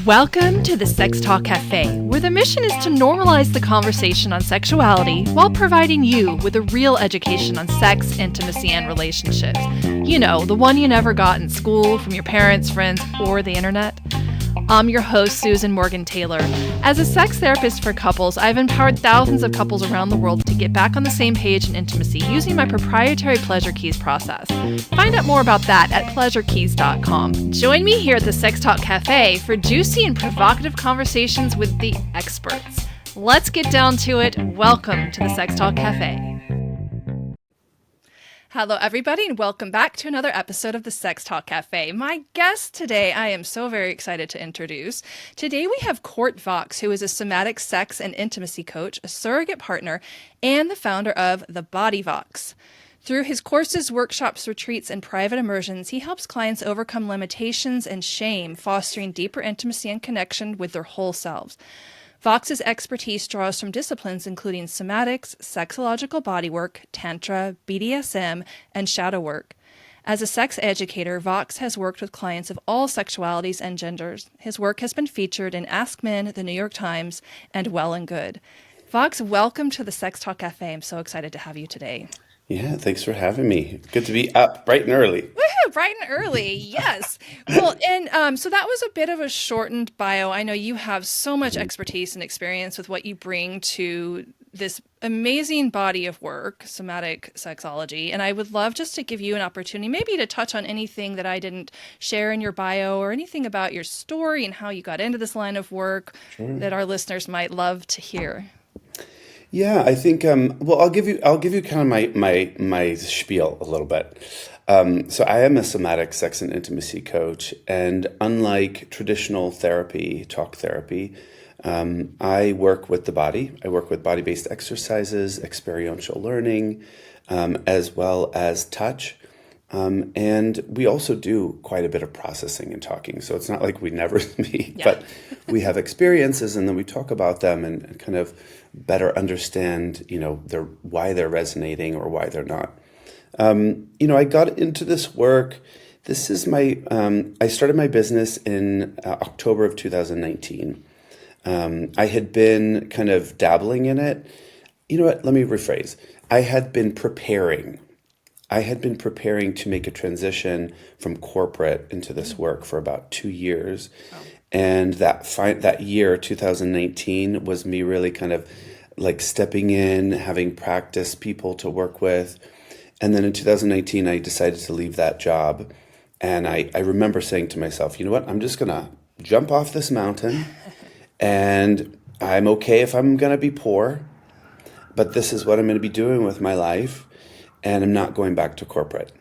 Welcome to the Sex Talk Cafe, where the mission is to normalize the conversation on sexuality while providing you with a real education on sex, intimacy, and relationships. You know, the one you never got in school, from your parents, friends, or the internet. I'm your host, Susan Morgan Taylor. As a sex therapist for couples, I've empowered thousands of couples around the world to get back on the same page in intimacy using my proprietary Pleasure Keys process. Find out more about that at pleasurekeys.com. Join me here at the Sex Talk Cafe for juicy and provocative conversations with the experts. Let's get down to it. Welcome to the Sex Talk Cafe. Hello, everybody, and welcome back to another episode of the Sex Talk Cafe. My guest today, I am so very excited to introduce. Today, we have Court Vox, who is a somatic sex and intimacy coach, a surrogate partner, and the founder of The Body Vox. Through his courses, workshops, retreats, and private immersions, he helps clients overcome limitations and shame, fostering deeper intimacy and connection with their whole selves. Vox's expertise draws from disciplines including somatics, sexological bodywork, tantra, BDSM, and shadow work. As a sex educator, Vox has worked with clients of all sexualities and genders. His work has been featured in Ask Men, The New York Times, and Well and Good. Vox, welcome to the Sex Talk Cafe. I'm so excited to have you today. Yeah, thanks for having me. Good to be up bright and early. Woohoo, bright and early, yes. Well, and so that was a bit of a shortened bio. I know you have so much expertise and experience with what you bring to this amazing body of work, somatic sexology, and I would love just to give you an opportunity maybe to touch on anything that I didn't share in your bio or anything about your story and how you got into this line of work that our listeners might love to hear. Yeah, I think well, I'll give you kind of my spiel a little bit. So I am a somatic sex and intimacy coach, and unlike traditional therapy, talk therapy, I work with the body. I work with body-based exercises, experiential learning, as well as touch. And we also do quite a bit of processing and talking. So it's not like we never meet, but we have experiences and then we talk about them and kind of better understand, why they're resonating or why they're not. I got into this work. This is I started my business in October of 2019. I had been kind of dabbling in it. You know what? Let me rephrase. I had been preparing to make a transition from corporate into this work for about 2 years. Oh. And that year, 2019, was me really kind of like stepping in, having practiced people to work with. And then in 2019, I decided to leave that job. And I remember saying to myself, you know what, I'm just going to jump off this mountain and I'm okay if I'm going to be poor, but this is what I'm going to be doing with my life. And I'm not going back to corporate.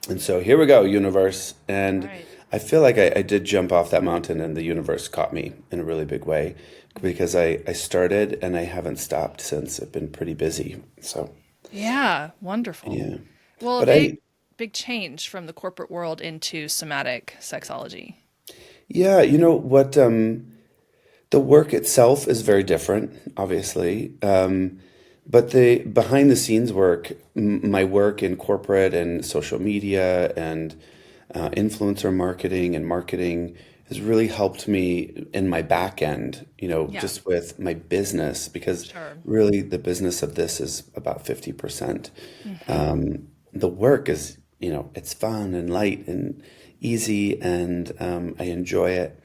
And so here we go, universe. And right. I feel like I did jump off that mountain and the universe caught me in a really big way because I started and I haven't stopped since. I've been pretty busy. So yeah, wonderful. Yeah. Well, big change from the corporate world into somatic sexology. Yeah, you know what? The work itself is very different, obviously. But the behind the scenes work, my work in corporate and social media and influencer marketing has really helped me in my back end, just with my business, because really the business of this is about 50%. The work is, it's fun and light and easy and I enjoy it.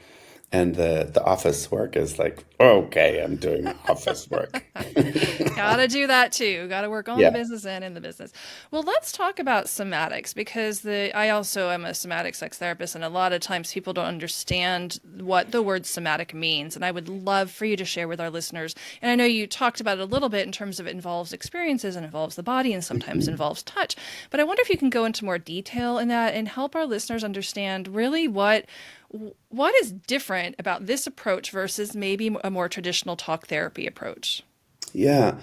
And the office work is like, okay, I'm doing office work. Gotta do that too. Gotta work on the business and in the business. Well, let's talk about somatics because I also am a somatic sex therapist, and a lot of times people don't understand what the word somatic means. And I would love for you to share with our listeners. And I know you talked about it a little bit in terms of it involves experiences and involves the body and sometimes involves touch. But I wonder if you can go into more detail in that and help our listeners understand really what is different about this approach versus maybe a more traditional talk therapy approach? Yeah.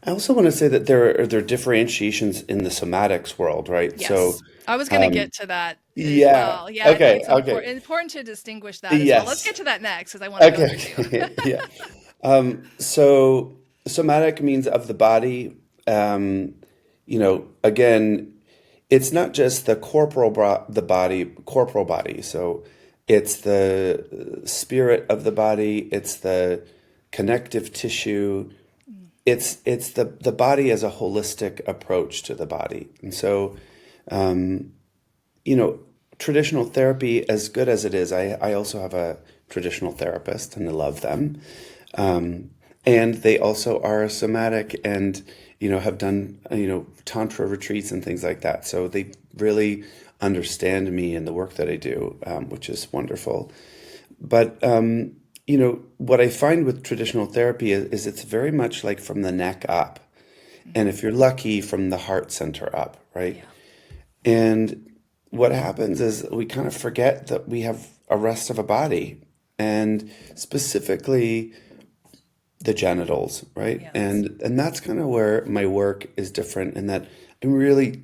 I also want to say that there are differentiations in the somatics world, right? Yes. So I was going to get to that as well. Yeah, Okay. I think it's important to distinguish that as well. Let's get to that next because I want to go there too. Yeah. So somatic means of the body. Again, it's not just the corporal body. So it's the spirit of the body, it's the connective tissue, it's the body as a holistic approach to the body. And so, you know, traditional therapy, as good as it is, I also have a traditional therapist and I love them. And they also are somatic and, have done, tantra retreats and things like that. So they really understand me and the work that I do, which is wonderful. But, what I find with traditional therapy is it's very much like from the neck up. And if you're lucky, from the heart center up, right? Yeah. And what happens is we kind of forget that we have a rest of a body, and specifically the genitals, right? Yes. And that's kind of where my work is different in that I'm really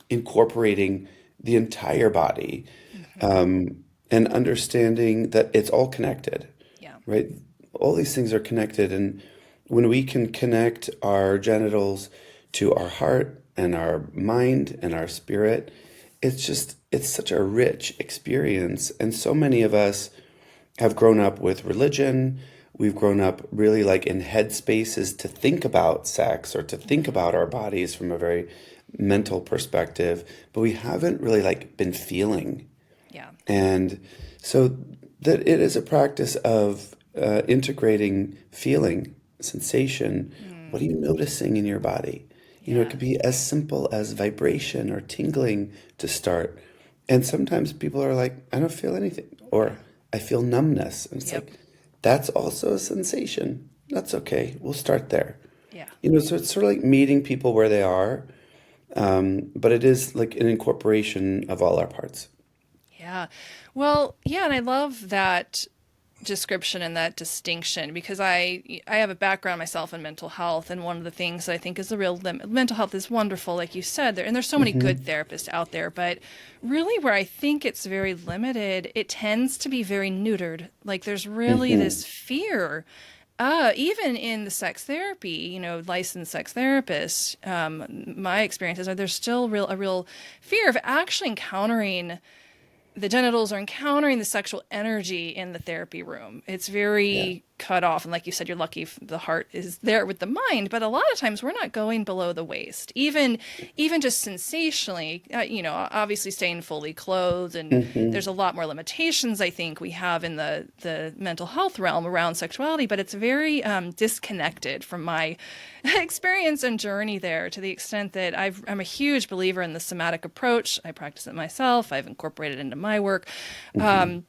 incorporating the entire body, Hmm. and understanding that it's all connected, Yeah. right? All these things are connected, and when we can connect our genitals to our heart and our mind and our spirit, it's such a rich experience. And so many of us have grown up with religion. We've grown up really like in headspaces to think about sex or to think Hmm. about our bodies from a very mental perspective, but we haven't really like been feeling. Yeah. And so that it is a practice of integrating feeling, sensation. What are Mm. you noticing in your body? It Yeah. could be as simple as vibration or tingling to start. And sometimes people are like, I don't feel anything, or Yeah. I feel numbness. And it's Yep. like, that's also a sensation. That's okay. We'll start there. Yeah. So it's sort of like meeting people where they are, but it is like an incorporation of all our parts. Yeah. Well, yeah, and I love that description and that distinction because I have a background myself in mental health, and one of the things that I think is the real limit. Mental health is wonderful, like you said, and there's so many good Hmm. therapists out there, but really where I think it's very limited, it tends to be very neutered. Like there's really Hmm. this fear. Even in the sex therapy, licensed sex therapists, my experiences are there's still a real fear of actually encountering the genitals or encountering the sexual energy in the therapy room. It's Yeah. very cut off. And like you said, you're lucky if the heart is there with the mind. But a lot of times we're not going below the waist, even just sensationally, obviously staying fully clothed. And there's Hmm. a lot more limitations I think we have in the mental health realm around sexuality, but it's very disconnected from my experience and journey there to the extent that I'm a huge believer in the somatic approach. I practice it myself. I've incorporated it into my work. Hmm.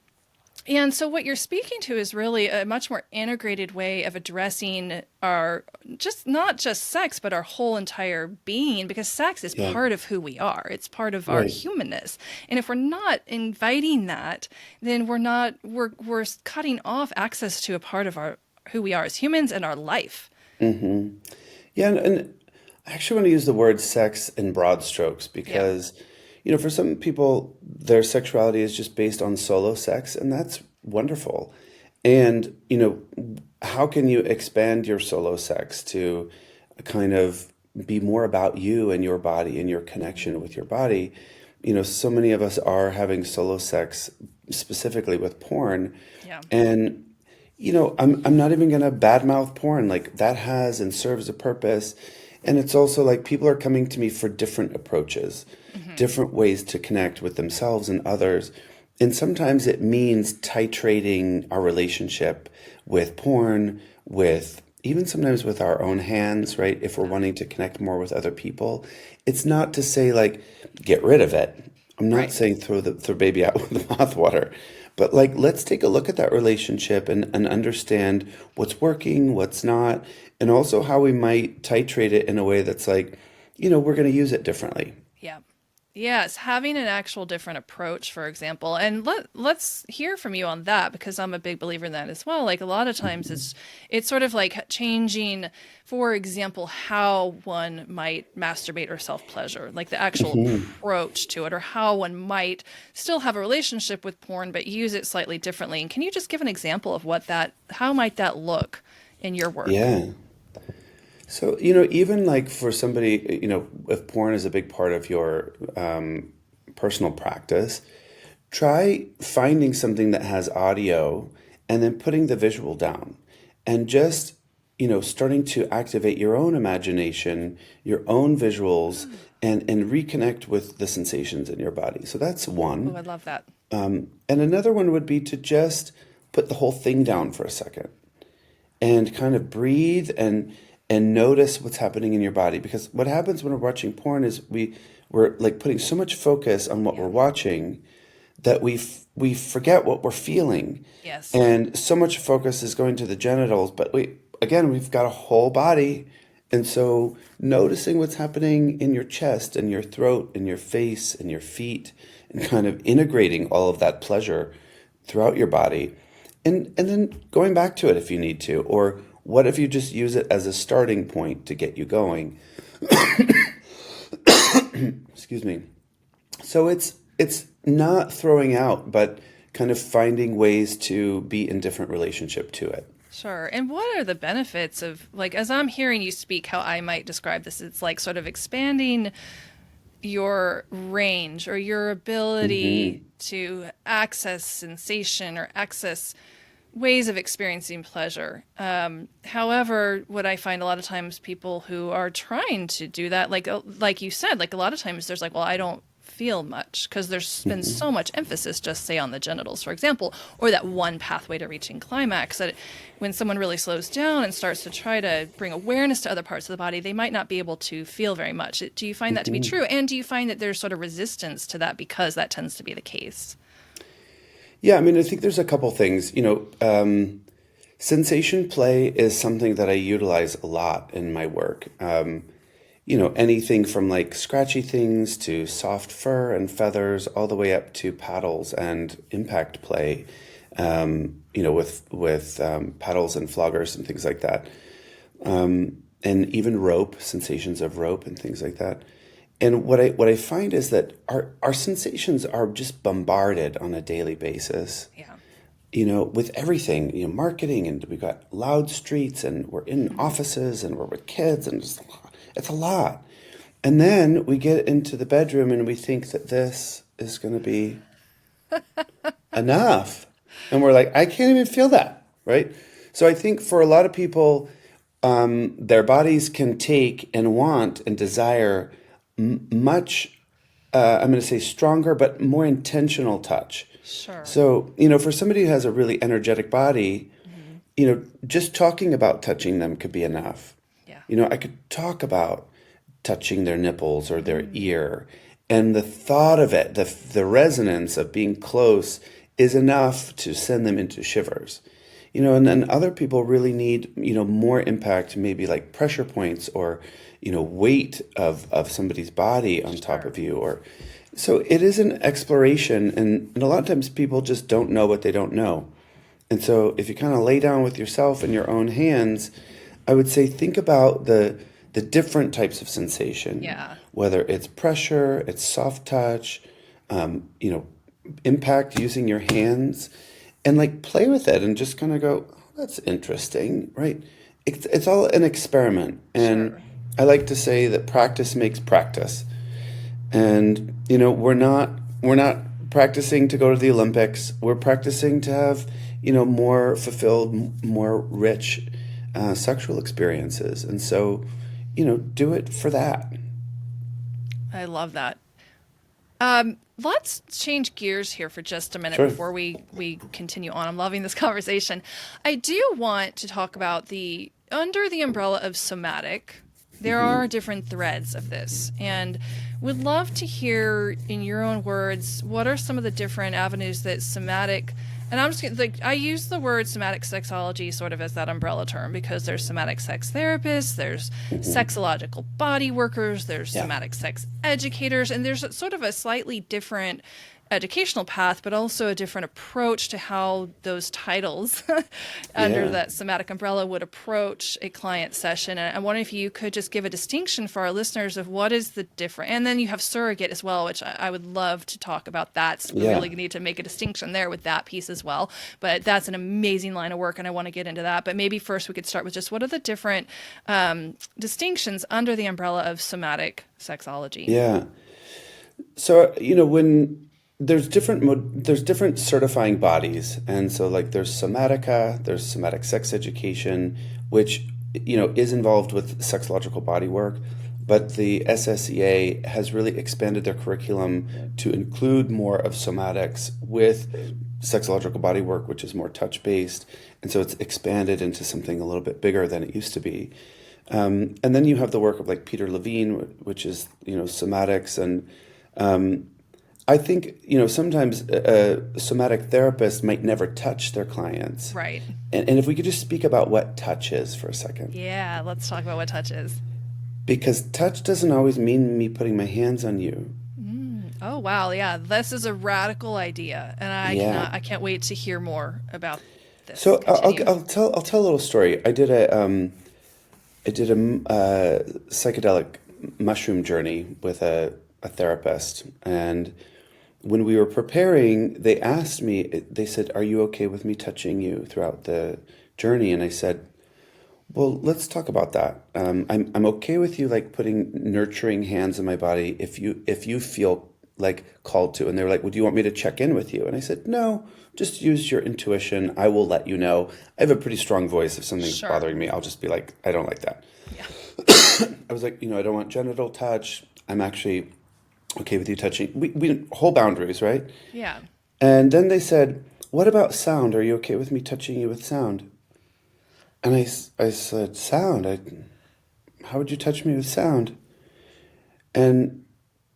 And so what you're speaking to is really a much more integrated way of addressing our just not just sex, but our whole entire being, because sex is Yeah. part of who we are. It's part of our Right. humanness. And if we're not inviting that, then we're cutting off access to a part of our who we are as humans and our life. Hmm. Yeah, and I actually want to use the word sex in broad strokes Yeah. because, for some people, their sexuality is just based on solo sex, and that's wonderful. And, how can you expand your solo sex to kind of be more about you and your body and your connection with your body? So many of us are having solo sex specifically with porn, Yeah. and I'm not even gonna badmouth porn. Like that has and serves a purpose. And it's also like people are coming to me for different approaches, Hmm. different ways to connect with themselves and others. And sometimes it means titrating our relationship with porn, with even sometimes with our own hands, right? If we're Yeah. wanting to connect more with other people. It's not to say like get rid of it. I'm not Right. saying throw baby out with the bathwater, but like let's take a look at that relationship and understand what's working, what's not, and also how we might titrate it in a way that's like, we're going to use it differently. Yeah. Yes, having an actual different approach, for example. And let's hear from you on that because I'm a big believer in that as well. Like a lot of times it's sort of like changing, for example, how one might masturbate or self-pleasure, like the actual Mhm. approach to it, or how one might still have a relationship with porn but use it slightly differently. And can you just give an example of how might that look in your work? Yeah. So, even like for somebody, if porn is a big part of your personal practice, try finding something that has audio and then putting the visual down and just, starting to activate your own imagination, your own visuals, and reconnect with the sensations in your body. So that's Oh, one. I love that. And another one would be to just put the whole thing down for a second and kind of breathe and notice what's happening in your body. Because what happens when we're watching porn is we're like putting so much focus on what Yeah. we're watching that we forget what we're feeling, Yes. and so much focus is going to the genitals. But we've got a whole body, and so noticing what's happening in your chest and your throat and your face and your feet, and kind of integrating all of that pleasure throughout your body, and then going back to it if you need to, or what if you just use it as a starting point to get you going? Excuse me. So it's not throwing out, but kind of finding ways to be in different relationship to it. Sure. And what are the benefits of, like, as I'm hearing you speak, how I might describe this, it's like sort of expanding your range or your ability to access sensation or access ways of experiencing pleasure. However, what I find a lot of times people who are trying to do that, like you said, like a lot of times there's like, well, I don't feel much because there's been so much emphasis just say on the genitals, for example, or that one pathway to reaching climax that when someone really slows down and starts to try to bring awareness to other parts of the body, they might not be able to feel very much. Do you find that to be true? And do you find that there's sort of resistance to that because that tends to be the case? Yeah, I mean, I think there's a couple things. Sensation play is something that I utilize a lot in my work. Anything from like scratchy things to soft fur and feathers, all the way up to paddles and impact play. With paddles and floggers and things like that, and even rope, sensations of rope and things like that. And what I find is that our sensations are just bombarded on a daily basis, Yeah. with everything, marketing, and we've got loud streets, and we're in offices, and we're with kids, and it's a lot. And then we get into the bedroom and we think that this is going to be enough. And we're like, I can't even feel that, right? So I think for a lot of people, their bodies can take and want and desire much, I'm going to say stronger, but more intentional touch. Sure. So, for somebody who has a really energetic body, Hmm. just talking about touching them could be enough. Yeah. I could talk about touching their nipples or their Mm. ear, and the thought of it, the resonance of being close is enough to send them into shivers. And then other people really need, more impact, maybe like pressure points or, weight of somebody's body on top Sure. of you. Or so it is an exploration, and a lot of times people just don't know what they don't know. And so if you kind of lay down with yourself in your own hands, I would say think about the different types of sensation, Yeah. whether it's pressure, it's soft touch, um, you know, impact using your hands, and like play with it and just kind of go, oh, that's interesting, right? It's all an experiment. And Sure. I like to say that practice makes practice. And we're not practicing to go to the Olympics. We're practicing to have more fulfilled, more rich sexual experiences. And so do it for that. I love that. Let's change gears here for just a minute Sure. before we continue on. I'm loving this conversation. I do want to talk about the under the umbrella of somatic. There are different threads of this, and would love to hear in your own words what are some of the different avenues that somatic. And I'm just gonna, like I use the word somatic sexology sort of as that umbrella term because there's somatic sex therapists, there's sexological body workers, there's Yeah. somatic sex educators, and there's sort of a slightly different educational path, but also a different approach to how those titles under Yeah. that somatic umbrella would approach a client session. And I wonder if you could just give a distinction for our listeners of what is the different. And then you have surrogate as well, which I would love to talk about. We Yeah. really need to make a distinction there with that piece as well. But that's an amazing line of work, and I want to get into that. But maybe first we could start with just what are the different distinctions under the umbrella of somatic sexology? Yeah. So, when there's different certifying bodies, and so like there's Somatica, there's Somatic Sex Education, which is involved with sexological body work, but the SSEA has really expanded their curriculum to include more of somatics with sexological body work, which is more touch based, and so it's expanded into something a little bit bigger than it used to be. And then you have the work of like Peter Levine, which is somatics, and I think sometimes a somatic therapist might never touch their clients, Right. and if we could just speak about what touch is for a second, Yeah, let's talk about what touch is. because touch doesn't always mean me putting my hands on you. Oh wow, yeah, this is a radical idea, and Yeah. I can't wait to hear more about this. So Continue. I'll tell a little story. I did a psychedelic mushroom journey with a therapist, and when we were preparing, they asked me. They said, "Are you okay with me touching you throughout the journey?" And I said, "Well, let's talk about that. I'm okay with you like putting nurturing hands in my body if you feel like called to." And they were like, "Well, do you want me to check in with you?" And I said, "No, just use your intuition. I will let you know. I have a pretty strong voice. If something's Sure. bothering me, I'll just be like, I don't like that." Yeah. I was like, I don't want genital touch. I'm actually okay with you touching. We whole boundaries, right? Yeah. And then they said, "What about sound? Are you okay with me touching you with sound?" And I said, "Sound? How would you touch me with sound?" And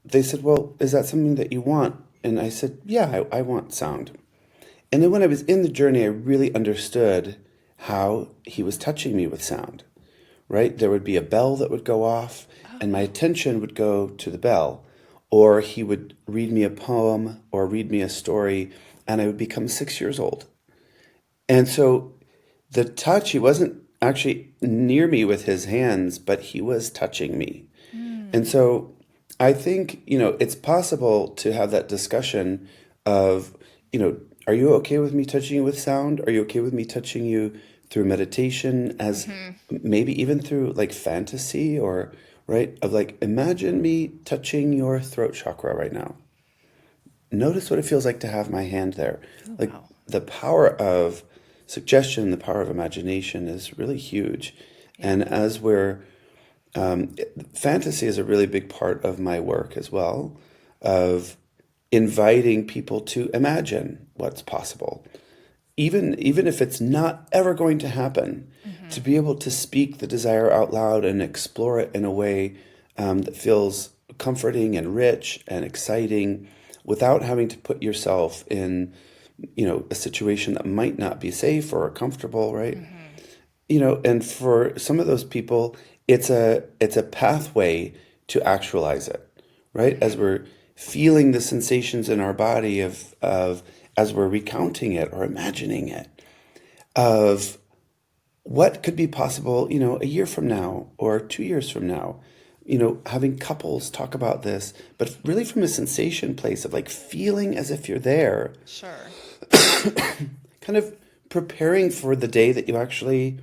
they said, "Well, is that something that you want?" And I said, "Yeah, I want sound." And then when I was in the journey, I really understood how he was touching me with sound, right? There would be a bell that would go off, and my attention would go to the bell. Or he would read me a poem or read me a story, and I would become 6 years old. And so the touch, he wasn't actually near me with his hands, but he was touching me. And so I think, it's possible to have that discussion of, are you okay with me touching you with sound? Are you okay with me touching you through meditation, as maybe even through like fantasy, or right, of like, imagine me touching your throat chakra right now. Notice what it feels like to have my hand there. Oh Like, wow. the power of suggestion, the power of imagination is really huge. Yeah. And as we're fantasy is a really big part of my work as well, of inviting people to imagine what's possible, even if it's not ever going to happen, to be able to speak the desire out loud and explore it in a way that feels comforting and rich and exciting, without having to put yourself in a situation that might not be safe or comfortable, right? And for some of those people, it's a pathway to actualize it, right? As we're feeling the sensations in our body of as we're recounting it or imagining it, of what could be possible, a year from now or 2 years from now. Having couples talk about this, but really from a sensation place of like feeling as if you're there, Sure. kind of preparing for the day that you actually,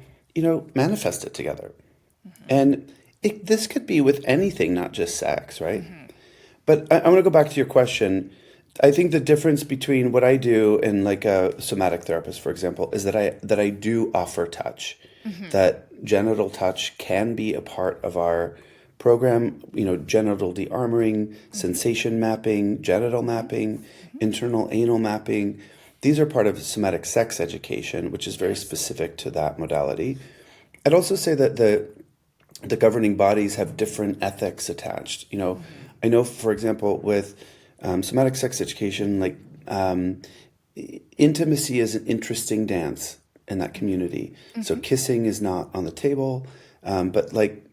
manifest it together. And this could be with anything, not just sex, right? But I want to go back to your question. I think the difference between what I do and like a somatic therapist, for example, is that I do offer touch. That genital touch can be a part of our program. Genital de-armoring, sensation mapping, genital mapping, internal anal mapping. These are part of somatic sex education, which is very Yes. specific to that modality. I'd also say that the governing bodies have different ethics attached. I know, for example, with somatic sex education, like intimacy is an interesting dance in that community. So kissing is not on the table, but like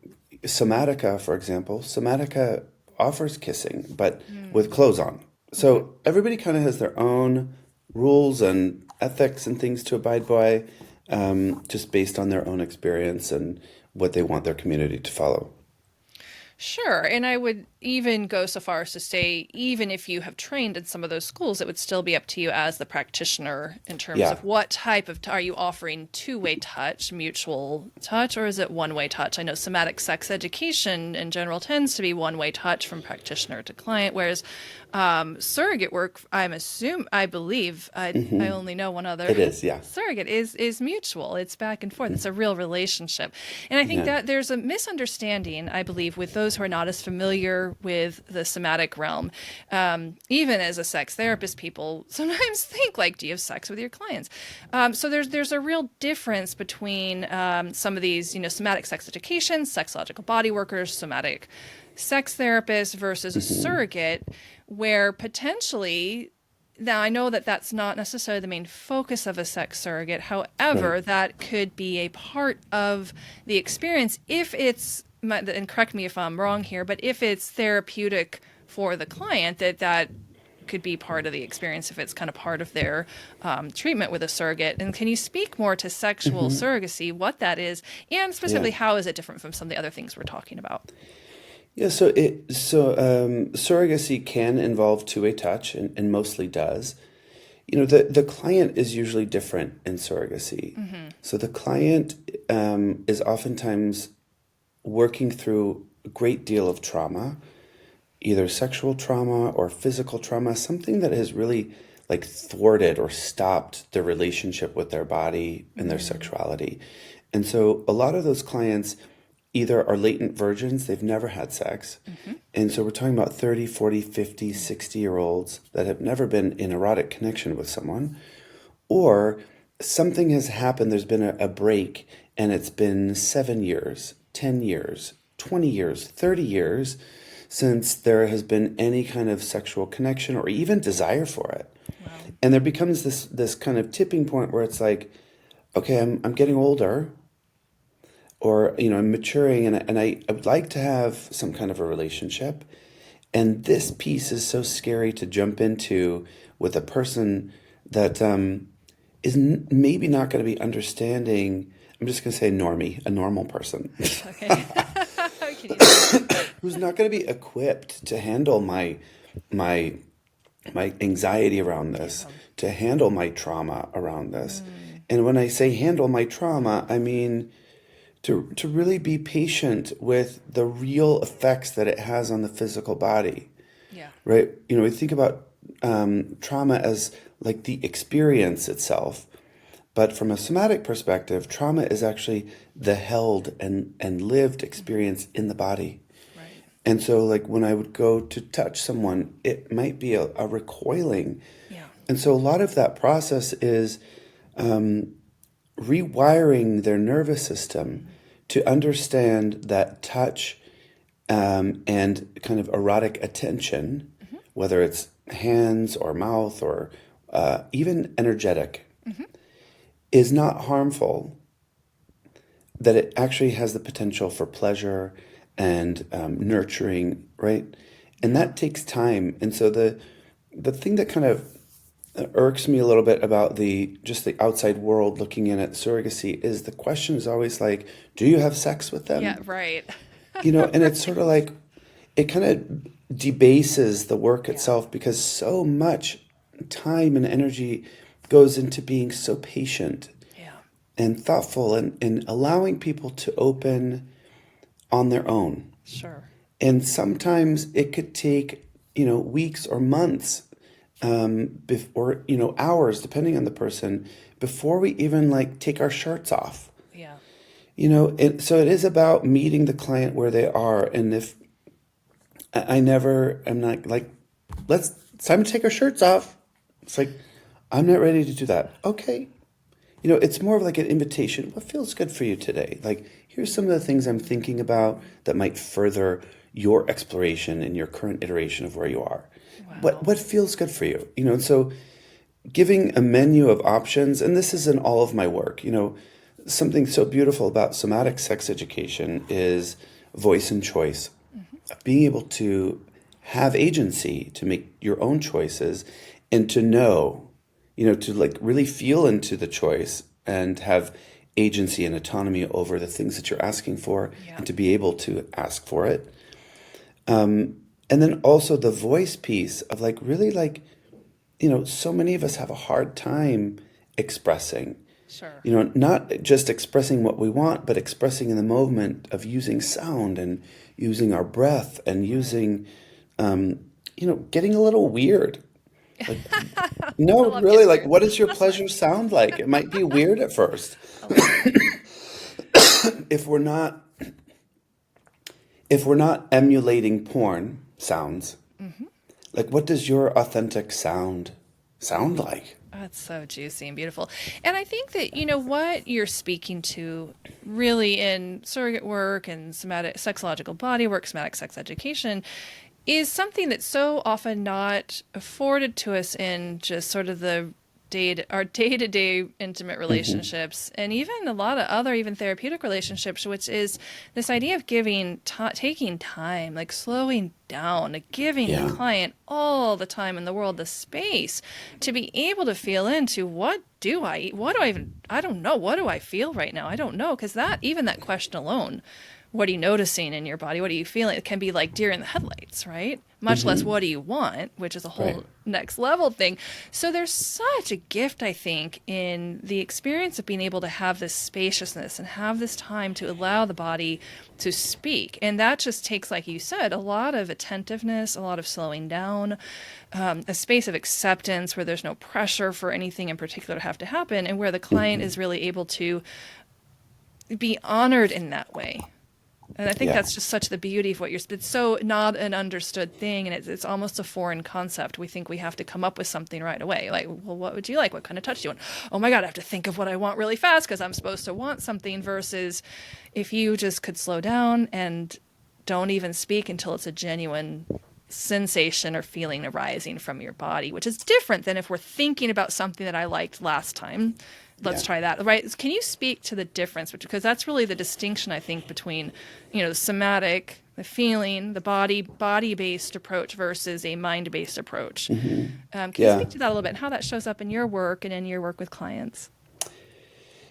somatica, for example, somatica offers kissing, but with clothes on. So everybody kind of has their own rules and ethics and things to abide by, just based on their own experience and what they want their community to follow. Sure. And I would even go so far as to say, even if you have trained in some of those schools, it would still be up to you as the practitioner in terms Yeah. of what type of, are you offering two-way touch, mutual touch, or is it one-way touch? I know somatic sex education in general tends to be one-way touch from practitioner to client, whereas Surrogate work, I believe, I only know one other It is, yeah. surrogate is mutual. It's back and forth. It's a real relationship. And I think Yeah. that there's a misunderstanding, I believe, with those who are not as familiar with the somatic realm. Even as a sex therapist, people sometimes think like, do you have sex with your clients? So there's a real difference between some of these, somatic sex education, sexological body workers, somatic sex therapist versus a surrogate, where potentially, now I know that that's not necessarily the main focus of a sex surrogate. Right. However, that could be a part of the experience if it's, and correct me if I'm wrong here, but if it's therapeutic for the client, that could be part of the experience if it's kind of part of their treatment with a surrogate. And can you speak more to sexual surrogacy, what that is, and Yeah. specifically how is it different from some of the other things we're talking about? Yeah, surrogacy can involve two-way touch and mostly does. The client is usually different in surrogacy. So the client is oftentimes working through a great deal of trauma, either sexual trauma or physical trauma, something that has really like thwarted or stopped their relationship with their body and their sexuality. And so a lot of those clients either are latent virgins, they've never had sex. And so we're talking about 30, 40, 50, 60-year-olds that have never been in erotic connection with someone, or something has happened, there's been a break, and it's been 7 years, 10 years, 20 years, 30 years since there has been any kind of sexual connection or even desire for it. Wow. And there becomes this kind of tipping point where it's like, okay, I'm getting older, or I'm maturing, and I would like to have some kind of a relationship. And this piece is so scary to jump into with a person that is maybe not going to be understanding. I'm just going to say normie, a normal person, Okay. Can you- who's not going to be equipped to handle my my anxiety around this, to handle my trauma around this. And when I say handle my trauma, I mean to really be patient with the real effects that it has on the physical body, Yeah. right? We think about trauma as like the experience itself, but from a somatic perspective, trauma is actually the held and lived experience in the body. Right. And so, like when I would go to touch someone, it might be a recoiling. Yeah. And so, a lot of that process is rewiring their nervous system to understand that touch and kind of erotic attention, whether it's hands or mouth or even energetic, is not harmful, that it actually has the potential for pleasure and nurturing, right? And that takes time. And so the thing that kind of irks me a little bit about just the outside world looking in at surrogacy is the question is always like, do you have sex with Yeah. them? Right. And it's sort of like it kind of debases the work Yeah. itself because so much time and energy goes into being so patient Yeah. and thoughtful and allowing people to open on their own. Sure. And sometimes it could take, weeks or months, or, hours, depending on the person, before we even like take our shirts off. Yeah. So it is about meeting the client where they are. And if I'm not like, it's time to take our shirts off. It's like, I'm not ready to do that. Okay. It's more of like an invitation. What feels good for you today? Like, here's some of the things I'm thinking about that might further your exploration in your current iteration of where you are. Wow. What feels good for you? And so giving a menu of options, and this is in all of my work, something so beautiful about somatic sex education is voice and choice. Being able to have agency to make your own choices and to know, to like really feel into the choice and have agency and autonomy over the things that you're asking for Yeah. and to be able to ask for it. And then also the voice piece of like really like, so many of us have a hard time expressing, Sure. not just expressing what we want, but expressing in the moment of using sound and using our breath and using, getting a little weird. Like, I no, love really, getting like, weird. what does your That's nice. pleasure sound like? It might be weird at first. I love it. If we're not if we're not emulating porn sounds, Hmm. like, what does your authentic sound like? That's so juicy and beautiful. And I think that, what you're speaking to really in surrogate work and somatic sexological body work, somatic sex education, is something that's so often not afforded to us in just sort of our day-to-day intimate Hmm. relationships, and even a lot of other even therapeutic relationships, which is this idea of taking time, like slowing down, like giving the Yeah. client all the time in the world, the space to be able to feel into what do I even, I don't know, what do I feel right now? I don't know, because that question alone, what are you noticing in your body? What are you feeling? It can be like deer in the headlights, right? Much less Hmm. what do you want, which is a Right. whole next level thing. So there's such a gift, I think, in the experience of being able to have this spaciousness and have this time to allow the body to speak. And that just takes, like you said, a lot of attentiveness, a lot of slowing down, a space of acceptance where there's no pressure for anything in particular to have to happen, and where the client Hmm. is really able to be honored in that way. And I think Yeah. that's just such the beauty of it's so not an understood thing, and it's almost a foreign concept. We think we have to come up with something right away. Like, well, what would you like? What kind of touch do you want? Oh my God, I have to think of what I want really fast because I'm supposed to want something, versus if you just could slow down and don't even speak until it's a genuine sensation or feeling arising from your body, which is different than if we're thinking about something that I liked last time. Let's Yeah. try that. Right? Can you speak to the difference? Because that's really the distinction, I think, between, the somatic, the feeling, the body based approach versus a mind based approach. Hmm. Can you Yeah. speak to that a little bit and how that shows up in your work and in your work with clients?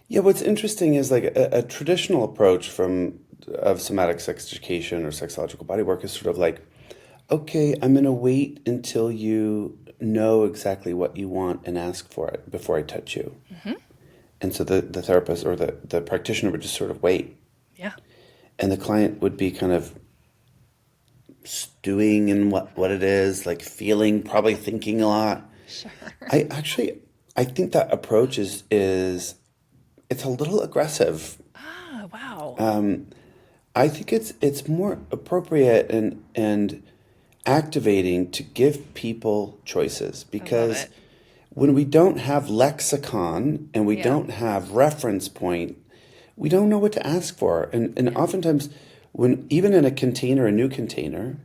Yeah, what's interesting is like a traditional approach from of somatic sex education or sexological bodywork is sort of like, okay, I'm gonna wait until you know exactly what you want and ask for it before I touch you. Hmm. And so the therapist or the practitioner would just sort of wait. Yeah. And the client would be kind of stewing in what it is, like feeling, probably thinking a lot. Sure. I think that approach is it's a little aggressive. Ah, wow. I think it's more appropriate and activating to give people choices, I love because it. when we don't have lexicon and we Yeah. don't have reference point, we don't know what to ask for. And Yeah. oftentimes when even in a container, a new container,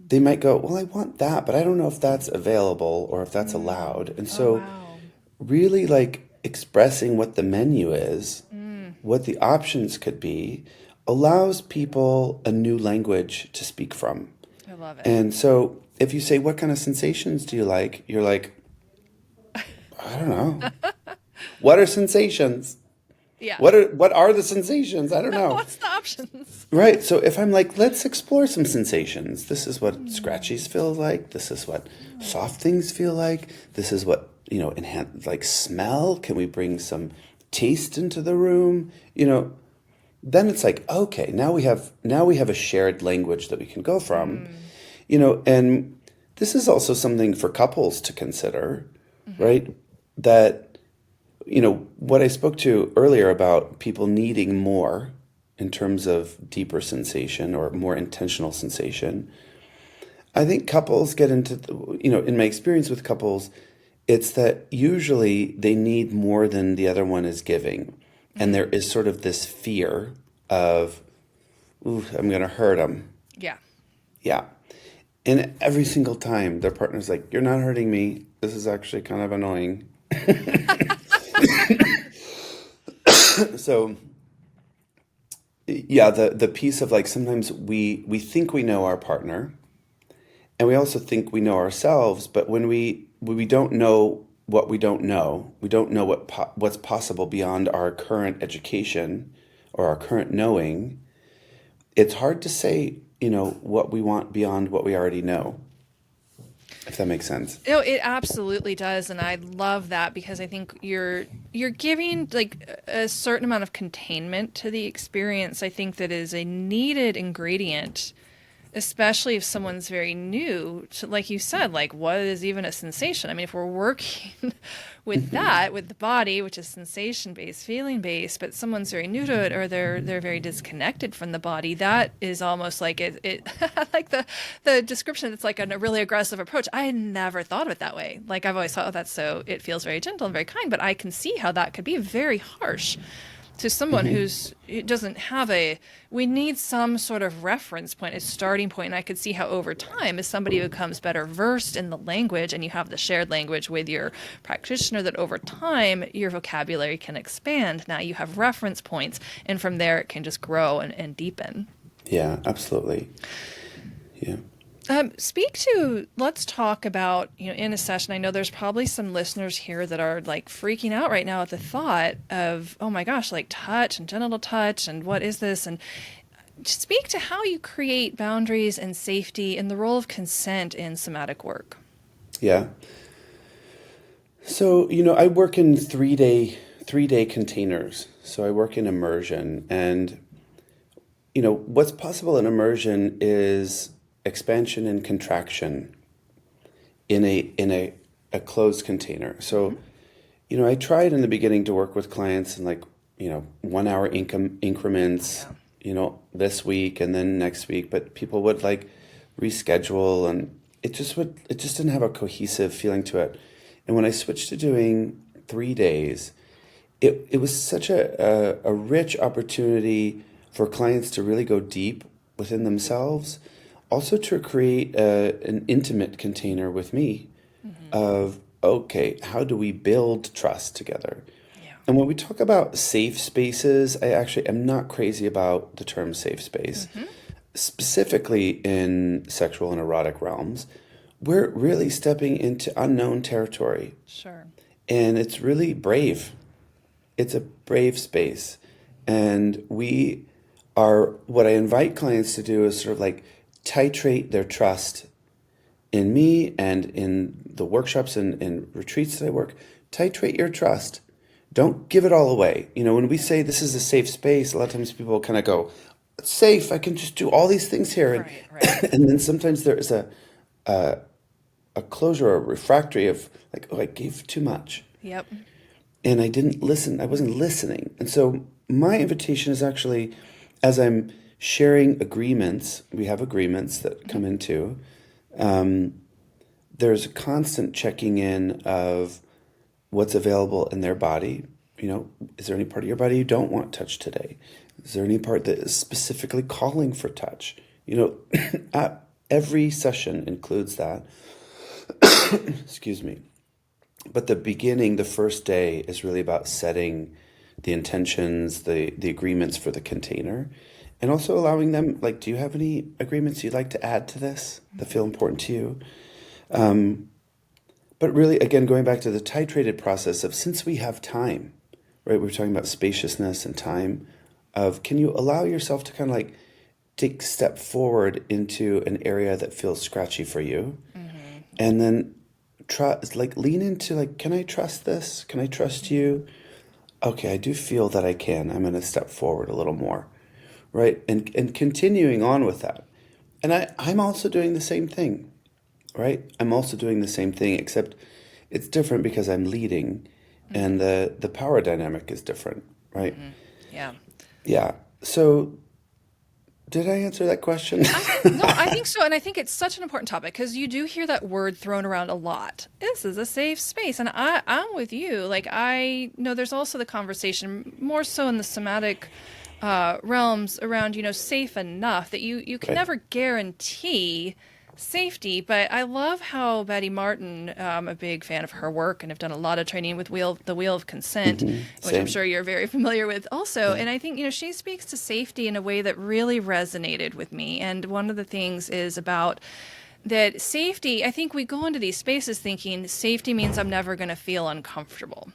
they might go, well, I want that, but I don't know if that's available or if that's allowed. And Oh, so wow. really like expressing what the menu is, Mm, what the options could be, allows people a new language to speak from. I love it. And so if you say, what kind of sensations do you like? You're like, I don't know. What are sensations? Yeah. What are the sensations? I don't know. What's the options? Right. So if I'm like, let's explore some sensations. This is what scratchies feel like. This is what soft things feel like. This is what, enhance like smell. Can we bring some taste into the room? Then it's like, okay, now we have a shared language that we can go from. Mm. And this is also something for couples to consider, Hmm. right? That what I spoke to earlier about people needing more in terms of deeper sensation or more intentional sensation. I think couples get into, in my experience with couples, it's that usually they need more than the other one is giving. And there Mm. is sort of this fear of, ooh, I'm going to hurt them. Yeah. Yeah. And every single time their partner's like, you're not hurting me. This is actually kind of annoying. So yeah, the piece of like sometimes we think we know our partner and we also think we know ourselves, but when we don't know what we don't know what's possible beyond our current education or our current knowing, it's hard to say, what we want beyond what we already know, if that makes sense. No, it absolutely does, and I love that because I think you're giving like a certain amount of containment to the experience. I think that is a needed ingredient especially if someone's very new to, like you said, like what is even a sensation? I mean, if we're working with that, with the body, which is sensation based, feeling based, but someone's very new to it, or they're very disconnected from the body, that is almost like it like the description. It's like a really aggressive approach. I had never thought of it that way. Like I've always thought, oh, that's so, it feels very gentle and very kind, but I can see how that could be very harsh to someone who's, it doesn't have a, we need some sort of reference point, a starting point. And I could see how over time, as somebody becomes better versed in the language and you have the shared language with your practitioner, that over time your vocabulary can expand. Now you have reference points, and from there it can just grow and deepen. Yeah, absolutely. Yeah. Let's talk about, in a session, I know there's probably some listeners here that are like freaking out right now at the thought of, oh my gosh, like touch and genital touch and what is this? And speak to how you create boundaries and safety and the role of consent in somatic work. Yeah. So, I work in 3-day containers. So I work in immersion, and, what's possible in immersion is expansion and contraction in a closed container. So, I tried in the beginning to work with clients in 1 hour increments, this week and then next week, but people would like reschedule, and it just didn't have a cohesive feeling to it. And when I switched to doing 3 days, it was such a rich opportunity for clients to really go deep within themselves. Also to create an intimate container with me of, okay, how do we build trust together? Yeah. And when we talk about safe spaces, I actually am not crazy about the term safe space. Specifically in sexual and erotic realms, we're really stepping into unknown territory. Sure. And it's really brave. It's a brave space. And what I invite clients to do is sort of like titrate their trust in me and in the workshops and retreats that I work. Titrate your trust. Don't give it all away. When we say this is a safe space, a lot of times people kind of go, it's safe, I can just do all these things here. Right. And then sometimes there is a closure or a refractory of like, oh, I gave too much. Yep. And I didn't listen. I wasn't listening. And so my invitation is actually, as I'm sharing agreements, we have agreements that come into, there's a constant checking in of what's available in their body. Is there any part of your body you don't want touched today? Is there any part that is specifically calling for touch? Every session includes that. Excuse me. But the first day is really about setting the intentions, the agreements for the container. And also allowing them, like, do you have any agreements you'd like to add to this that feel important to you? But really, again, going back to the titrated process of, since we have time, right? We were talking about spaciousness and time, of can you allow yourself to kind of like take a step forward into an area that feels scratchy for you? And then lean into like, can I trust this? Can I trust you? Okay, I do feel that I can. I'm going to step forward a little more. Right, and continuing on with that. And I'm also doing the same thing, right? I'm also doing the same thing, except it's different because I'm leading, and the power dynamic is different, right? Yeah. Yeah. So did I answer that question? No, I think so. And I think it's such an important topic because you do hear that word thrown around a lot. This is a safe space. And I'm with you. Like, I know there's also the conversation more so in the somatic realms around, safe enough that you can Right. never guarantee safety. But I love how Betty Martin, I'm a big fan of her work and have done a lot of training with the Wheel of Consent, which I'm Same. sure you're very familiar with also. And I think, she speaks to safety in a way that really resonated with me. And one of the things is about that safety. I think we go into these spaces thinking safety means I'm never going to feel uncomfortable.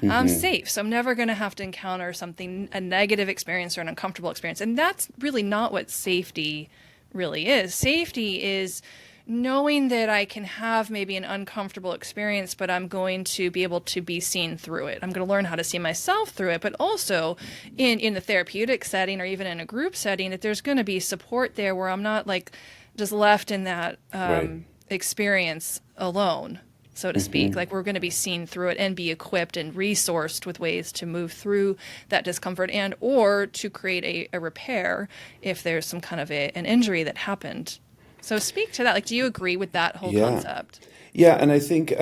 I'm safe, so I'm never going to have to encounter a negative experience or an uncomfortable experience. And that's really not what safety really is. Safety is knowing that I can have maybe an uncomfortable experience, but I'm going to be able to be seen through it. I'm going to learn how to see myself through it, but also in the therapeutic setting or even in a group setting, that there's going to be support there where I'm not like just left in that Right. experience alone, so to speak. Like we're going to be seen through it and be equipped and resourced with ways to move through that discomfort and or to create a repair if there's some kind of an injury that happened. So speak to that. Like, do you agree with that whole Yeah. concept? Yeah, and I think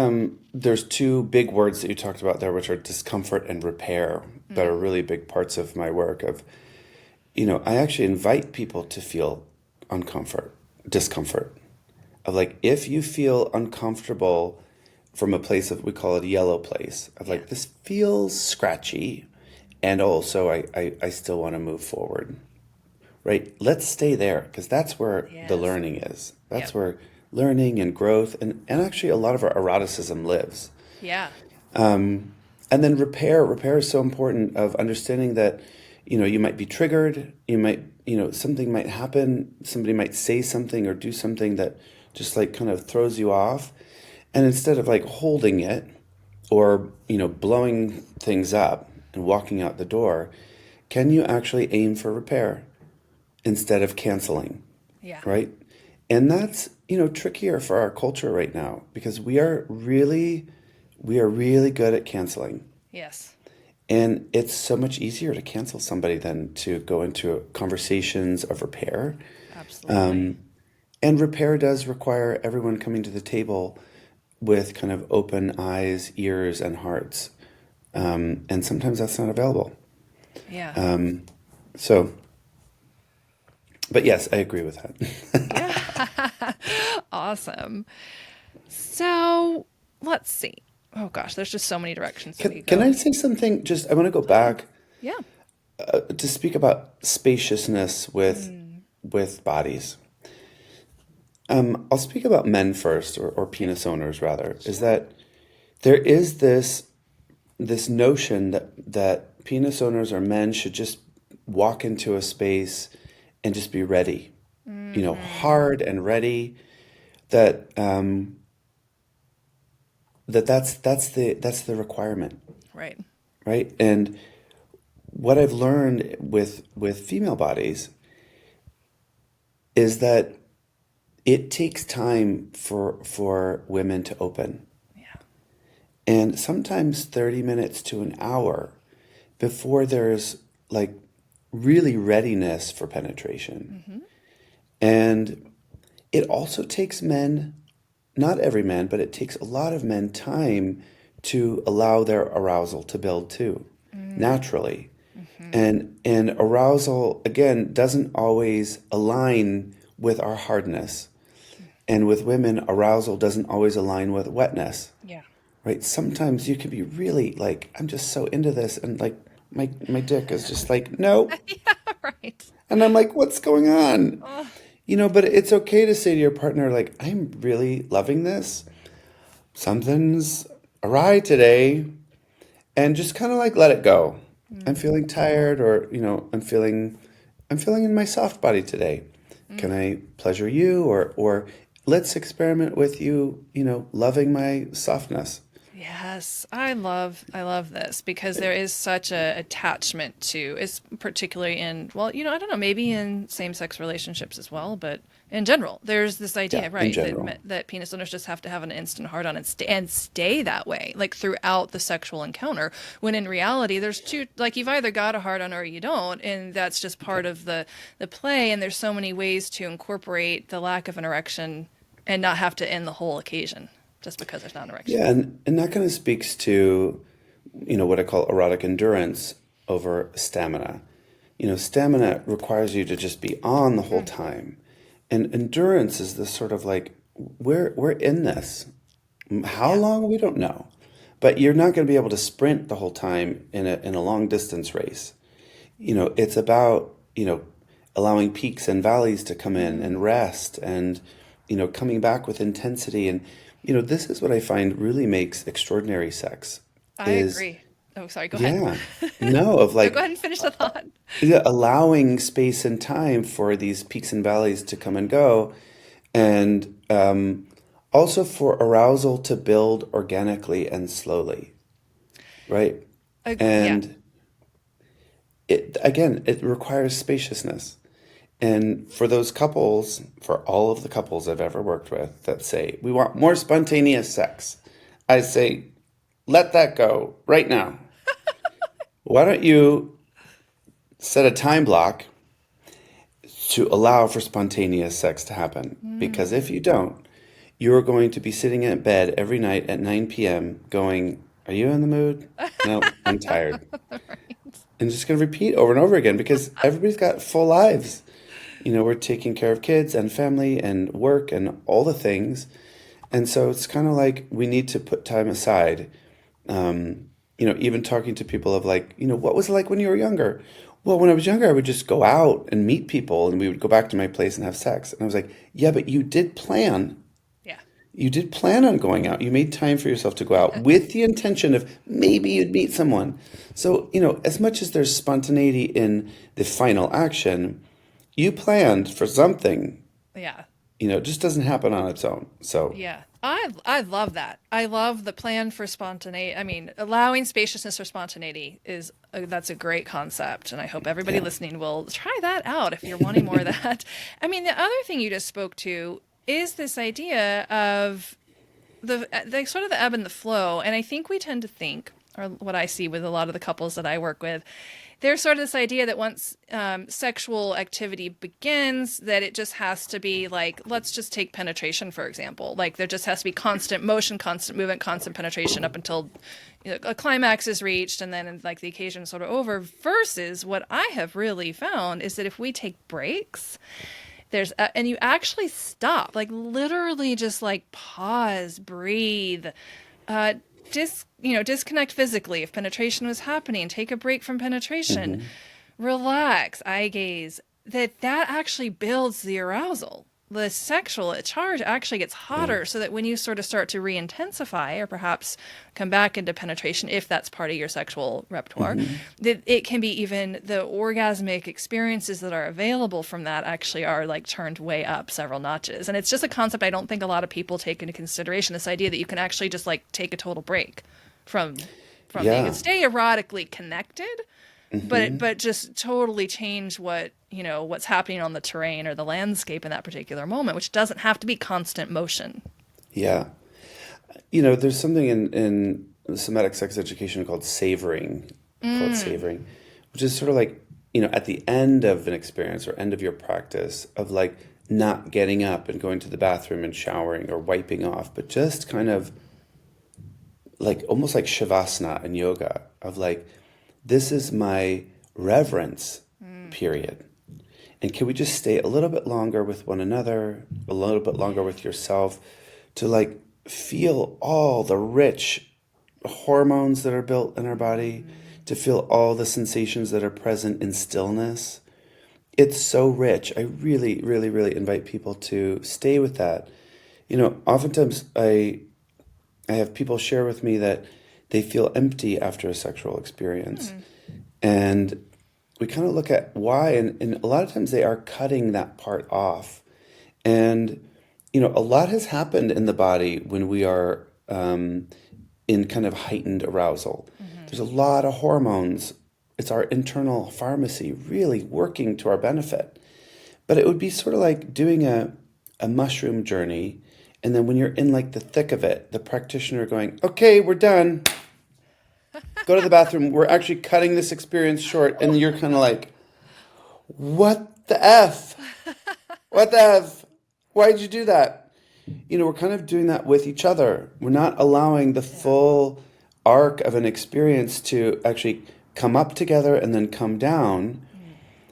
there's two big words that you talked about there, which are discomfort and repair, that are really big parts of my work. I actually invite people to feel discomfort. Of like, if you feel uncomfortable from a place of, we call it a yellow place, of Yeah. like, this feels scratchy, and also I still want to move forward. Right? Let's stay there because that's where the Yes. learning is. Yep. That's where learning and growth and actually a lot of our eroticism lives. Yeah. And then repair is so important of understanding that, you might be triggered, something might happen, somebody might say something or do something that just like kind of throws you off. And instead of like holding it or, blowing things up and walking out the door, can you actually aim for repair instead of canceling? Yeah. Right? And that's, trickier for our culture right now because we are really good at canceling. Yes. And it's so much easier to cancel somebody than to go into conversations of repair. Absolutely. And repair does require everyone coming to the table with kind of open eyes, ears, and hearts. And sometimes that's not available. Yeah. So, but yes, I agree with that. Yeah. Awesome. So let's see. Oh gosh, there's just so many directions that we Can go. I say something? I want to go back Yeah. to speak about spaciousness with bodies. I'll speak about men first, or Okay. penis owners rather. Is Sure. that there is this notion that penis owners or men should just walk into a space and just be ready, Mm-hmm. hard and ready. That's the requirement, Right. right? And what I've learned with female bodies is that it takes time for women to open, Yeah. and sometimes 30 minutes to an hour before there's like really readiness for penetration. Mm-hmm. And it also takes men, not every man, but it takes a lot of men time to allow their arousal to build too, naturally. Mm-hmm. And arousal, again, doesn't always align with our hardness. And with women, arousal doesn't always align with wetness, Yeah. right? Sometimes you can be really like, I'm just so into this, and like my dick is just like, no. Yeah. Right. And I'm like, what's going on? Oh, But it's okay to say to your partner, like, I'm really loving this. Something's awry today. And just kind of like let it go. I'm feeling mm-hmm. tired, or, I'm feeling in my soft body today. Can I pleasure you? Or let's experiment with you, loving my softness. Yes, I love this because there is such a attachment to it's particularly in well, I don't know, maybe in same-sex relationships as well, but in general, there's this Yeah, idea, in right, that general. that penis owners just have to have an instant hard on and stay that way, like throughout the sexual encounter. When in reality, there's two, like you've either got a hard on or you don't, and that's just part of the play. And there's so many ways to incorporate the lack of an erection and not have to end the whole occasion just because there's not an erection. Yeah, and that kind of speaks to, what I call erotic endurance over stamina. Stamina requires you to just be on the whole Mm, time. And endurance is this sort of like, we're in this. How yeah. long, we don't know. But you're not going to be able to sprint the whole time in a long distance race. It's about, allowing peaks and valleys to come in and Mm. rest and, coming back with intensity. And, this is what I find really makes extraordinary sex I is, agree. Oh, sorry. Go ahead. yeah, no, of No, go like, ahead and finish the thought. yeah, allowing space and time for these peaks and valleys to come and go. and also for arousal to build organically and slowly, right? Yeah. And it again, it requires spaciousness. And for those couples, for all of the couples I've ever worked with that say, we want more spontaneous sex, I say, let that go right now. Why don't you set a time block to allow for spontaneous sex to happen? Because if you don't, you're going to be sitting in bed every night at 9 p.m. going, are you in the mood? No, I'm tired. Right. And just going to repeat over and over again because everybody's got full lives. We're taking care of kids and family and work and all the things. And so it's kind of like we need to put time aside. Even talking to people of like, what was it like when you were younger? Well, when I was younger, I would just go out and meet people and we would go back to my place and have sex. And I was like, yeah, but you did plan. Yeah. You did plan on going out. You made time for yourself to go out with the intention of maybe you'd meet someone. So, as much as there's spontaneity in the final action, you planned for something. Yeah. It just doesn't happen on its own. So, Yeah. I love that. I love the plan for spontaneity. I mean, allowing spaciousness for spontaneity is that's a great concept, and I hope everybody yeah. listening will try that out if you're wanting more of that. I mean, the other thing you just spoke to is this idea of the sort of the ebb and the flow, and I think we tend to think, or what I see with a lot of the couples that I work with, there's sort of this idea that once sexual activity begins, that it just has to be like, let's just take penetration, for example. Like there just has to be constant motion, constant movement, constant penetration up until a climax is reached, and then like the occasion is sort of over. Versus what I have really found is that if we take breaks, and you actually stop, like literally just like pause, breathe, uh, disconnect physically if penetration was happening, take a break from penetration, Hmm. relax, eye gaze, that actually builds the arousal. The sexual charge actually gets Yeah. hotter so that when you sort of start to re-intensify or perhaps come back into penetration, if that's part of your sexual repertoire, Hmm. that it can be even the orgasmic experiences that are available from that actually are like turned way up several notches. And it's just a concept I don't think a lot of people take into consideration, this idea that you can actually just like take a total break from being, Yeah. stay erotically connected, Hmm. but just totally change what's happening on the terrain or the landscape in that particular moment, which doesn't have to be constant motion. Yeah. There's something in somatic sex education called savoring. I call it savoring, which is sort of like, at the end of an experience or end of your practice of like not getting up and going to the bathroom and showering or wiping off, but just kind of like almost like shavasana in yoga of like, this is my reverence period. And can we just stay a little bit longer with one another, a little bit longer with yourself to like feel all the rich hormones that are built in our body, to feel all the sensations that are present in stillness? It's so rich. I really, really, really invite people to stay with that. Oftentimes I have people share with me that they feel empty after a sexual experience. And we kind of look at why, and a lot of times they are cutting that part off. And, a lot has happened in the body when we are in kind of heightened arousal. There's a lot of hormones. It's our internal pharmacy really working to our benefit. But it would be sort of like doing a mushroom journey. And then when you're in like the thick of it, the practitioner going, okay, we're done. Go to the bathroom. We're actually cutting this experience short. And you're kind of like, what the F? What the F? Why'd you do that? We're kind of doing that with each other. We're not allowing the Yeah. full arc of an experience to actually come up together and then come down.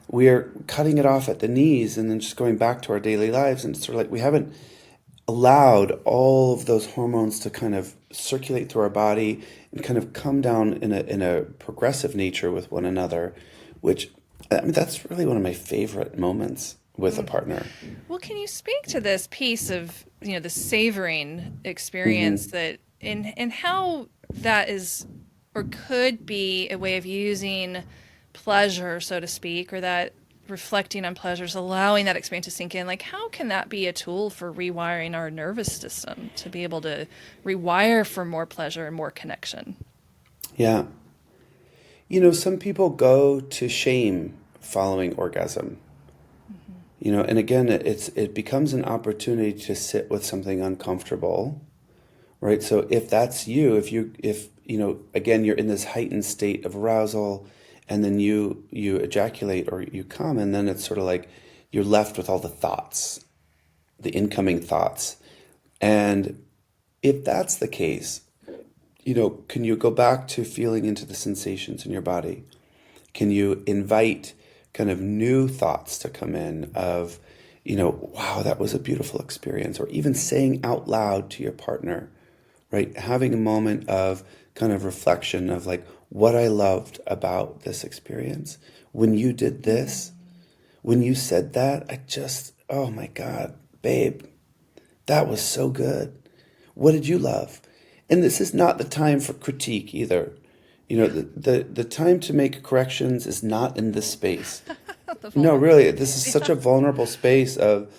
We are cutting it off at the knees and then just going back to our daily lives. And it's sort of like we haven't allowed all of those hormones to kind of circulate through our body and kind of come down in a progressive nature with one another, which I mean that's really one of my favorite moments with a partner. Well, can you speak to this piece of, the savoring experience, Hmm. that and how that is or could be a way of using pleasure, so to speak, or that reflecting on pleasures, allowing that experience to sink in, like how can that be a tool for rewiring our nervous system to be able to rewire for more pleasure and more connection? Yeah. You know, some people go to shame following orgasm. You know, and again, it becomes an opportunity to sit with something uncomfortable, right? So if that's you, if you know, again, you're in this heightened state of arousal, and then you ejaculate or you come, and then it's sort of like you're left with all the thoughts, the incoming thoughts. And if that's the case, you know, can you go back to feeling into the sensations in your body? Can you invite kind of new thoughts to come in of, you know, wow, that was a beautiful experience, or even saying out loud to your partner, right? Having a moment of kind of reflection of like what I loved about this experience. When you did this, when you said that, I just, oh my God, babe, that was so good. What did you love? And this is not the time for critique either. You know, the time to make corrections is not in this space. The No, vulnerable. really, this is such Yeah. a vulnerable space of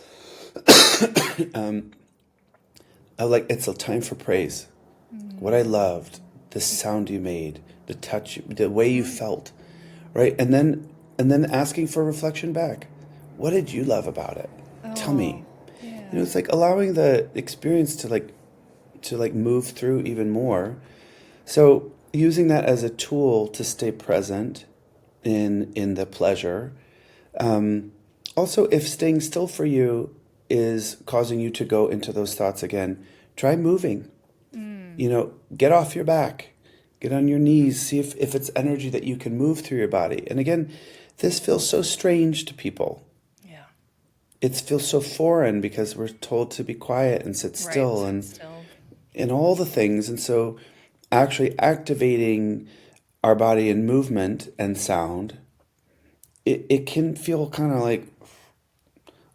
like, it's a time for praise. What I loved, the sound you made, the touch, the way you felt, right? And then asking for reflection back. What did you love about it? Tell me. Oh, You know, yeah. it's like allowing the experience to like move through even more. So using that as a tool to stay present in the pleasure. Also, if staying still for you is causing you to go into those thoughts again, try moving. You know, get off your back, get on your knees, see if it's energy that you can move through your body. And again, this feels so strange to people. Yeah. It feels so foreign because we're told to be quiet and sit Right. still Sit and still. all the things. And so actually activating our body in movement and sound, it can feel kind of like,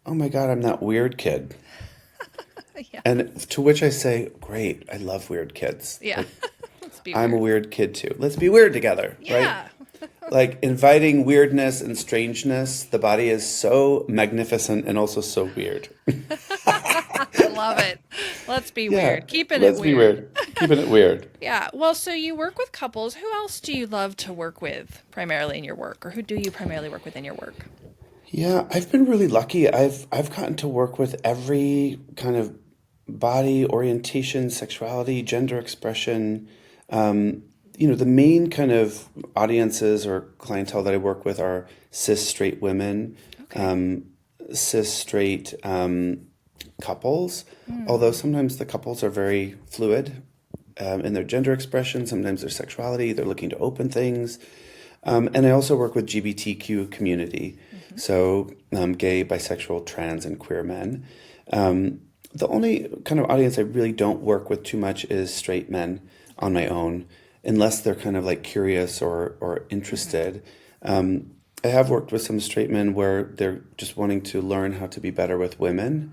oh my God, I'm that weird kid. Yeah. And to which I say, great, I love weird kids. Yeah. Like, Let's be I'm a weird. weird kid too. Let's be weird together, right? Yeah. Like inviting weirdness and strangeness. The body is so magnificent and also so weird. I love it. Let's be Yeah, weird. Keeping it let's be weird. weird. Keeping it weird. Yeah. Well, so you work with couples. Who else do you love to work with primarily in your work? Or who do you primarily work with in your work? Yeah, I've been really lucky. I've gotten to work with every kind of body orientation, sexuality, gender expression. You know, the main kind of audiences or clientele that I work with are cis straight women, Okay. cis straight couples, although Hmm. sometimes the couples are very fluid in their gender expression, sometimes their sexuality, they're looking to open things. And I also work with GBTQ community, Hmm. so gay, bisexual, trans, and queer men. The only kind of audience I really don't work with too much is straight men on my own, unless they're kind of like curious or Hmm. interested. I have worked with some straight men where they're just wanting to learn how to be better with women,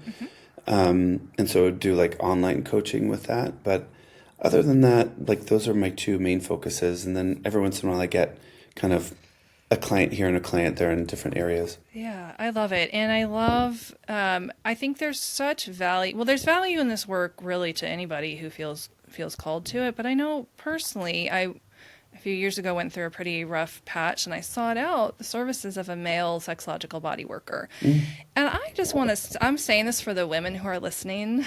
Hmm. and so do like online coaching with that. But other than that, like those are my two main focuses. And then every once in a while, I get kind of a client here and a client there in different areas. Yeah, I love it. And I love, I think there's such value. Well, there's value in this work really to anybody who feels called to it. But I know personally, a few years ago went through a pretty rough patch and I sought out the services of a male sexological body worker. Mm. And I just want to, I'm saying this for the women who are listening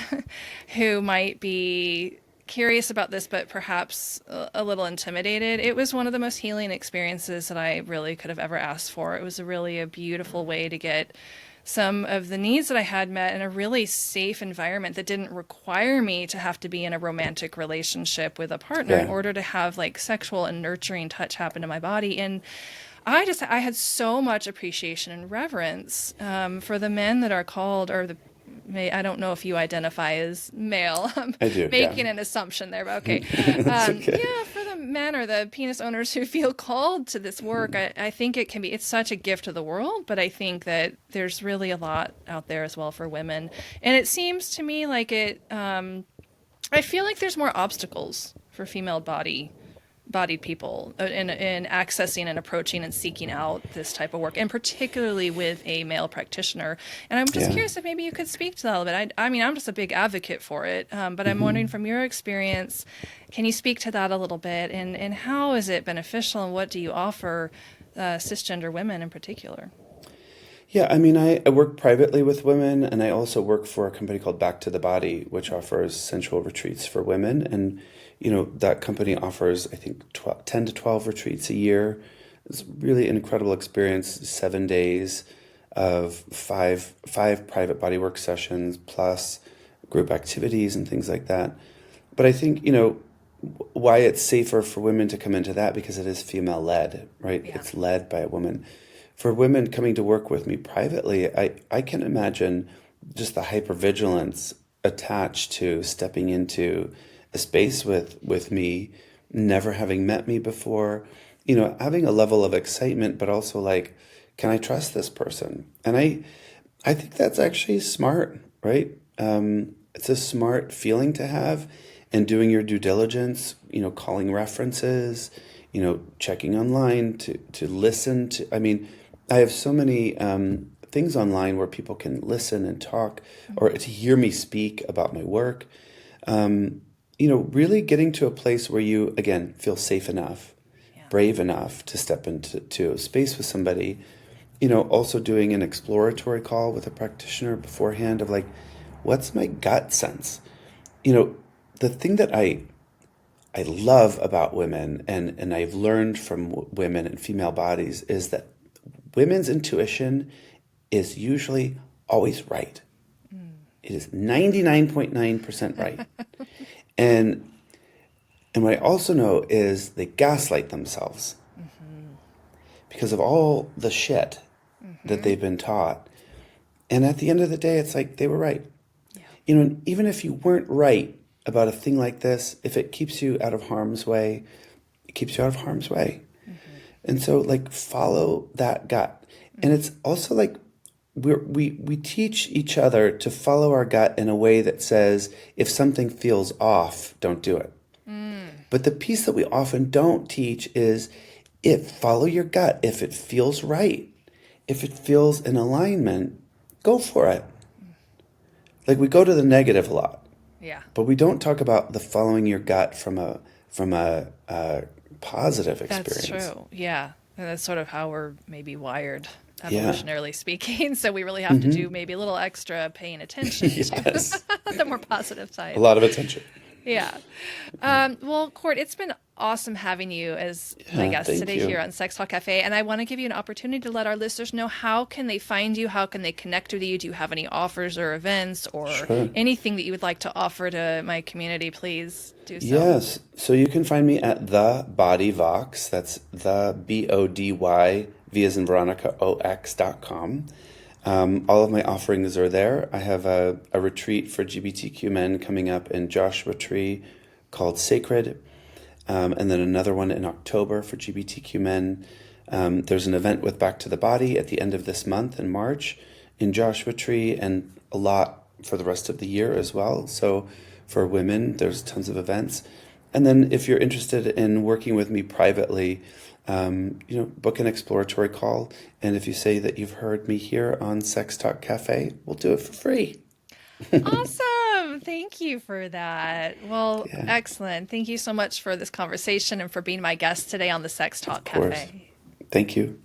who might be curious about this, but perhaps a little intimidated. It was one of the most healing experiences that I really could have ever asked for. It was really a beautiful way to get some of the needs that I had met in a really safe environment that didn't require me to have to be in a romantic relationship with a partner in Yeah. order to have like sexual and nurturing touch happen to my body. And I had so much appreciation and reverence for the men that are called, or the I don't know if you identify as male. I'm I do, yeah. making an assumption there, but okay. That's okay. Yeah, for the men or the penis owners who feel called to this work, I think it can be, it's such a gift to the world, but I think that there's really a lot out there as well for women. And it seems to me like I feel like there's more obstacles for female body bodied people in accessing and approaching and seeking out this type of work, and particularly with a male practitioner. And I'm just Yeah. curious if maybe you could speak to that a little bit. I mean, I'm just a big advocate for it, but I'm wondering from your experience, can you speak to that a little bit, and how is it beneficial, and what do you offer cisgender women in particular? Yeah, I mean, I work privately with women, and I also work for a company called Back to the Body, which offers sensual retreats for women. And, that company offers, I think, 10 to 12 retreats a year. It's really an incredible experience, 7 days of five private bodywork sessions, plus group activities and things like that. But I think, why it's safer for women to come into that, because it is female-led, right? Yeah. It's led by a woman. For women coming to work with me privately, I can imagine just the hypervigilance attached to stepping into a space with me, never having met me before, having a level of excitement, but also like, can I trust this person? And I think that's actually smart, right? It's a smart feeling to have, and doing your due diligence, calling references, checking online to listen to. I mean, I have so many things online where people can listen and talk, or to hear me speak about my work. Really getting to a place where you, again, feel safe enough, brave enough to step into a space with somebody. Also doing an exploratory call with a practitioner beforehand of like, what's my gut sense? The thing that I love about women, and I've learned from women and female bodies, is that women's intuition is usually always right. It is 99.9% right. And what I also know is they gaslight themselves because of all the shit that they've been taught. And at the end of the day, it's like they were right. Yeah. And even if you weren't right about a thing like this, if it keeps you out of harm's way, it keeps you out of harm's way. And so, like, follow that gut. And it's also like we teach each other to follow our gut in a way that says, if something feels off, don't do it. But the piece that we often don't teach is, follow your gut. If it feels right, if it feels in alignment, go for it. Like, we go to the negative a lot. Yeah. But we don't talk about the following your gut from a positive experience. That's true. Yeah. And that's sort of how we're maybe wired, evolutionarily speaking. So we really have to do maybe a little extra paying attention to the more positive side. A lot of attention. Yeah. Well, Court, it's been awesome having you as my guest today here on Sex Talk Cafe. And I want to give you an opportunity to let our listeners know, how can they find you? How can they connect with you? Do you have any offers or events or anything that you would like to offer to my community? Please do so. Yes. So you can find me at The Body Vox. That's the BODY, V as in Veronica, OX.com. All of my offerings are there. I have a retreat for LGBTQ men coming up in Joshua Tree called Sacred, and then another one in October for LGBTQ men. There's an event with Back to the Body at the end of this month in March in Joshua Tree, and a lot for the rest of the year as well. So for women, there's tons of events. And then if you're interested in working with me privately, book an exploratory call. And if you say that you've heard me here on Sex Talk Cafe, we'll do it for free. Awesome. Thank you for that. Well, excellent. Thank you so much for this conversation and for being my guest today on the Sex Talk Cafe. Thank you.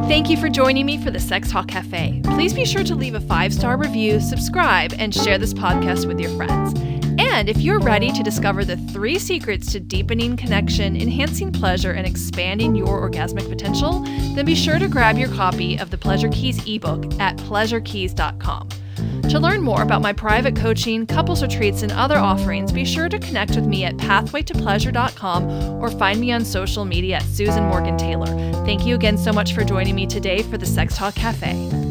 Thank you for joining me for the Sex Talk Cafe. Please be sure to leave a 5-star review, subscribe, and share this podcast with your friends. And if you're ready to discover the 3 secrets to deepening connection, enhancing pleasure, and expanding your orgasmic potential, then be sure to grab your copy of the Pleasure Keys ebook at pleasurekeys.com. To learn more about my private coaching, couples retreats, and other offerings, be sure to connect with me at pathwaytopleasure.com or find me on social media at Susan Morgan Taylor. Thank you again so much for joining me today for the Sex Talk Cafe.